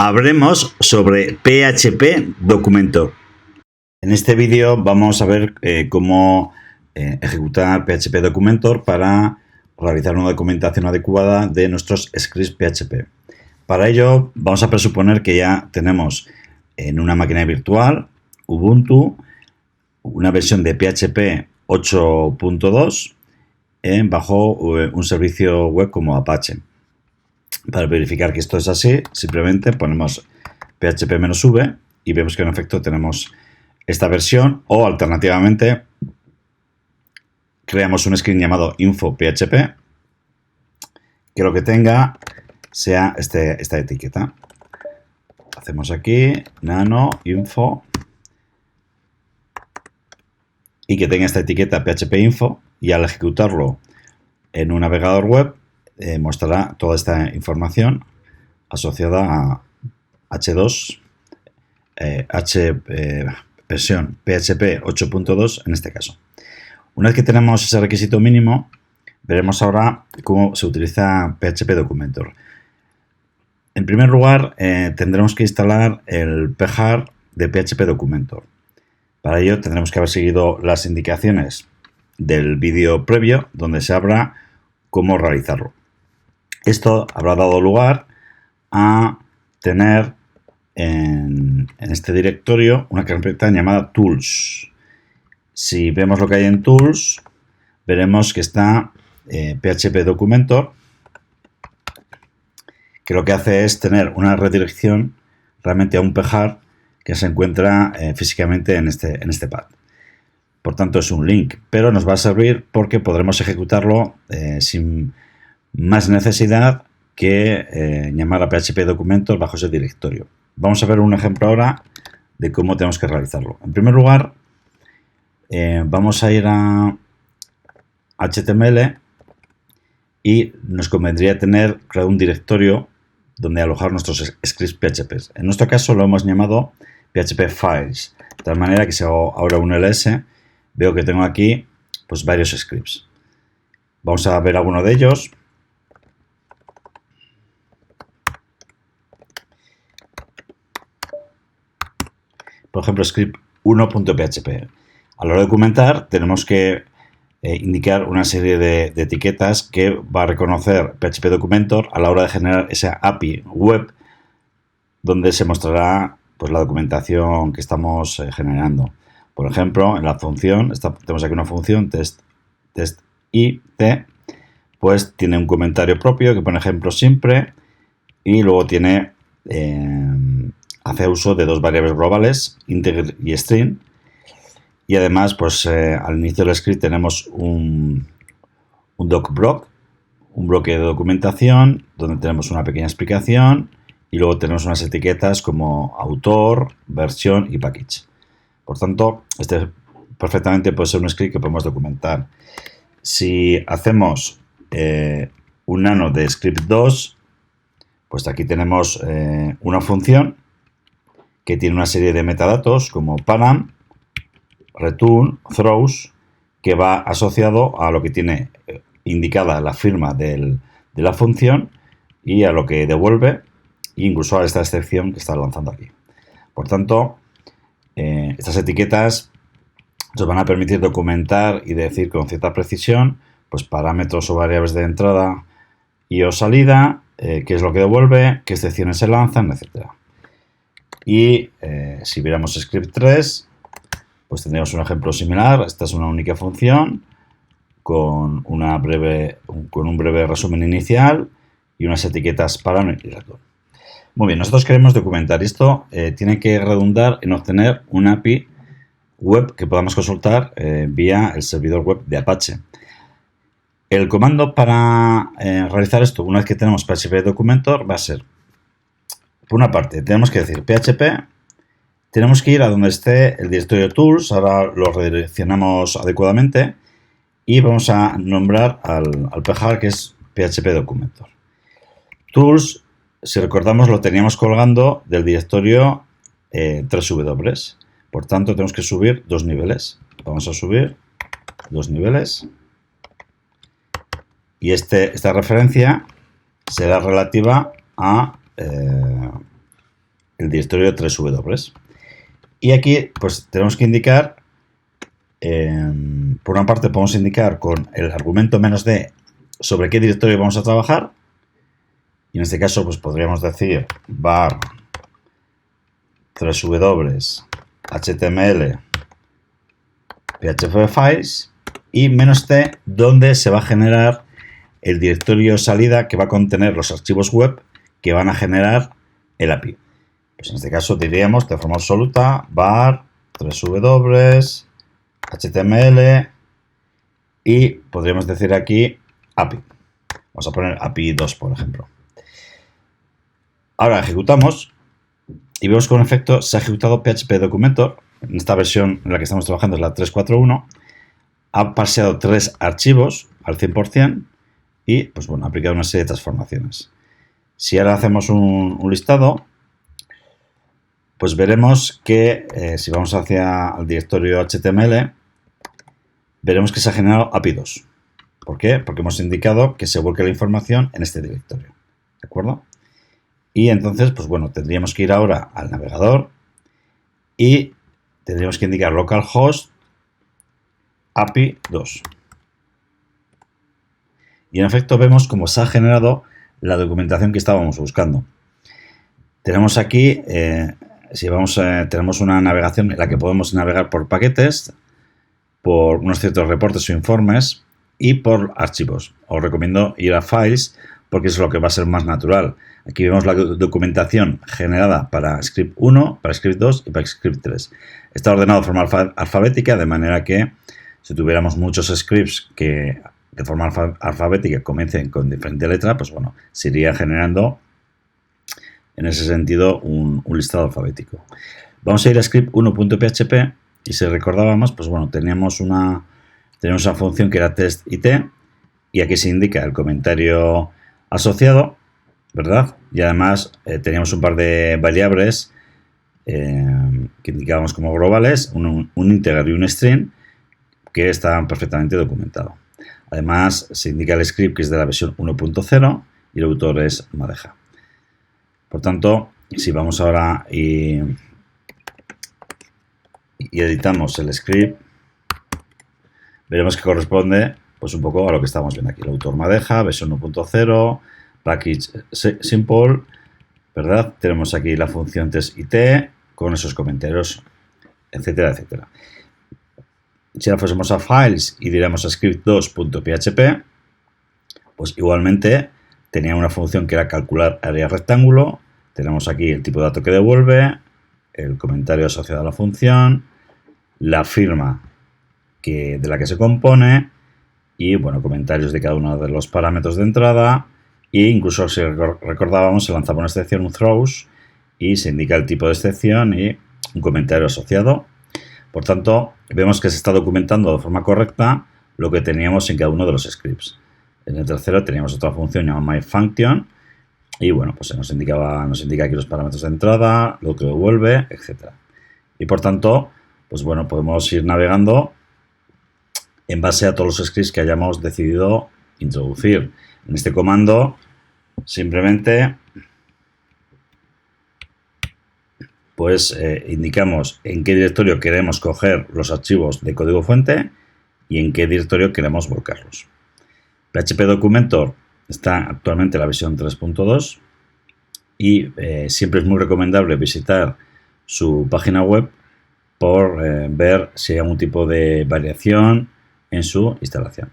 Hablemos sobre PHP Documentor. En este vídeo vamos a ver cómo ejecutar PHP Documentor para realizar una documentación adecuada de nuestros scripts PHP. Para ello vamos a presuponer que ya tenemos en una máquina virtual Ubuntu una versión de PHP 8.2 bajo un servicio web como Apache. Para verificar que esto es así, simplemente ponemos php-v y vemos que en efecto tenemos esta versión, o alternativamente creamos un script llamado info.php que lo que tenga sea esta etiqueta. Hacemos aquí nano info y que tenga esta etiqueta php info, y al ejecutarlo en un navegador web mostrará toda esta información asociada a H2, versión PHP 8.2 en este caso. Una vez que tenemos ese requisito mínimo, veremos ahora cómo se utiliza PHP Documentor. En primer lugar, tendremos que instalar el pjar de PHP Documentor. Para ello tendremos que haber seguido las indicaciones del vídeo previo, donde se habla cómo realizarlo. Esto habrá dado lugar a tener en este directorio una carpeta llamada Tools. Si vemos lo que hay en Tools, veremos que está PHP Documentor, que lo que hace es tener una redirección realmente a un pjar que se encuentra físicamente en este pad. Por tanto, es un link, pero nos va a servir porque podremos ejecutarlo sin más necesidad que llamar a PHP Documentor bajo ese directorio. Vamos a ver un ejemplo ahora de cómo tenemos que realizarlo. En primer lugar, vamos a ir a HTML y nos convendría tener creado un directorio donde alojar nuestros scripts PHP. En nuestro caso lo hemos llamado PHP Files, de tal manera que si hago ahora un ls, veo que tengo aquí pues varios scripts. Vamos a ver alguno de ellos. Por ejemplo, script 1.php. A la hora de documentar tenemos que indicar una serie de etiquetas que va a reconocer PHP Documentor a la hora de generar esa API web donde se mostrará pues, la documentación que estamos generando. Por ejemplo, en la función, tenemos aquí una función test it, pues tiene un comentario propio que pone ejemplo siempre y luego tiene hace uso de dos variables globales, integer y string, y además pues al inicio del script tenemos un docblock, un bloque de documentación donde tenemos una pequeña explicación y luego tenemos unas etiquetas como autor, versión y package. Por tanto, este perfectamente puede ser un script que podemos documentar. Si hacemos un nano de script 2, pues aquí tenemos una función que tiene una serie de metadatos como param, return, throws, que va asociado a lo que tiene indicada la firma de la función y a lo que devuelve, e incluso a esta excepción que está lanzando aquí. Por tanto, estas etiquetas nos van a permitir documentar y decir con cierta precisión pues parámetros o variables de entrada y o salida, qué es lo que devuelve, qué excepciones se lanzan, etc. Y si viéramos script 3, pues tendríamos un ejemplo similar. Esta es una única función con un breve resumen inicial y unas etiquetas param y return. Muy bien, nosotros queremos documentar esto. Tiene que redundar en obtener una API web que podamos consultar vía el servidor web de Apache. El comando para realizar esto, una vez que tenemos PHP Documentor, va a ser, por una parte, tenemos que decir PHP, tenemos que ir a donde esté el directorio Tools, ahora lo redireccionamos adecuadamente, y vamos a nombrar al pjar que es PHP Documentor. Tools, si recordamos, lo teníamos colgando del directorio 3W. Por tanto, tenemos que subir 2 niveles. Vamos a subir 2 niveles. Y esta referencia será relativa a el directorio 3W. Y aquí pues tenemos que indicar, por una parte podemos indicar con el argumento -d sobre qué directorio vamos a trabajar. Y en este caso pues podríamos decir var 3W HTML PHP Files y -t donde se va a generar el directorio salida que va a contener los archivos web que van a generar el API. Pues en este caso diríamos de forma absoluta var 3W HTML y podríamos decir aquí API. Vamos a poner API 2, por ejemplo. Ahora ejecutamos y vemos que en efecto se ha ejecutado PHP Documentor. En esta versión en la que estamos trabajando es la 3.4.1. Ha paseado 3 archivos al 100% y pues bueno, ha aplicado una serie de transformaciones. Si ahora hacemos un listado, pues veremos que si vamos hacia el directorio HTML, veremos que se ha generado API 2. ¿Por qué? Porque hemos indicado que se vuelque la información en este directorio. ¿De acuerdo? Y entonces, pues bueno, tendríamos que ir ahora al navegador y tendríamos que indicar localhost API 2. Y en efecto vemos cómo se ha generado la documentación que estábamos buscando. Tenemos aquí, tenemos una navegación en la que podemos navegar por paquetes, por unos ciertos reportes o informes y por archivos. Os recomiendo ir a Files porque es lo que va a ser más natural. Aquí vemos la documentación generada para script 1, para script 2 y para script 3. Está ordenado de forma alfabética, de manera que si tuviéramos muchos scripts que de forma alfabética comiencen con diferente letra, pues bueno, se iría generando en ese sentido un listado alfabético. Vamos a ir a script 1.php y si recordábamos, pues bueno, tenemos una función que era test it y aquí se indica el comentario asociado, ¿verdad? Y además teníamos un par de variables que indicábamos como globales, un integer y un string, que están perfectamente documentados. Además, se indica el script que es de la versión 1.0 y el autor es Madeja. Por tanto, si vamos ahora y editamos el script, veremos que corresponde pues un poco a lo que estamos viendo aquí. El autor Madeja, versión 1.0, package simple, ¿verdad? Tenemos aquí la función test it con esos comentarios, etcétera, etcétera. Si ahora fuésemos a Files y diéramos a script2.php, pues igualmente tenía una función que era calcular área rectángulo. Tenemos aquí el tipo de dato que devuelve, el comentario asociado a la función, la firma de la que se compone y, bueno, comentarios de cada uno de los parámetros de entrada e incluso, si recordábamos, se lanzaba una excepción, un throws, y se indica el tipo de excepción y un comentario asociado. Por tanto, vemos que se está documentando de forma correcta lo que teníamos en cada uno de los scripts. En el tercero teníamos otra función llamada myFunction y bueno, pues nos indica aquí los parámetros de entrada, lo que devuelve, etc. Y por tanto, pues bueno, podemos ir navegando en base a todos los scripts que hayamos decidido introducir. En este comando simplemente pues indicamos en qué directorio queremos coger los archivos de código fuente y en qué directorio queremos volcarlos. PHP Documentor está actualmente en la versión 3.2 y siempre es muy recomendable visitar su página web por ver si hay algún tipo de variación en su instalación.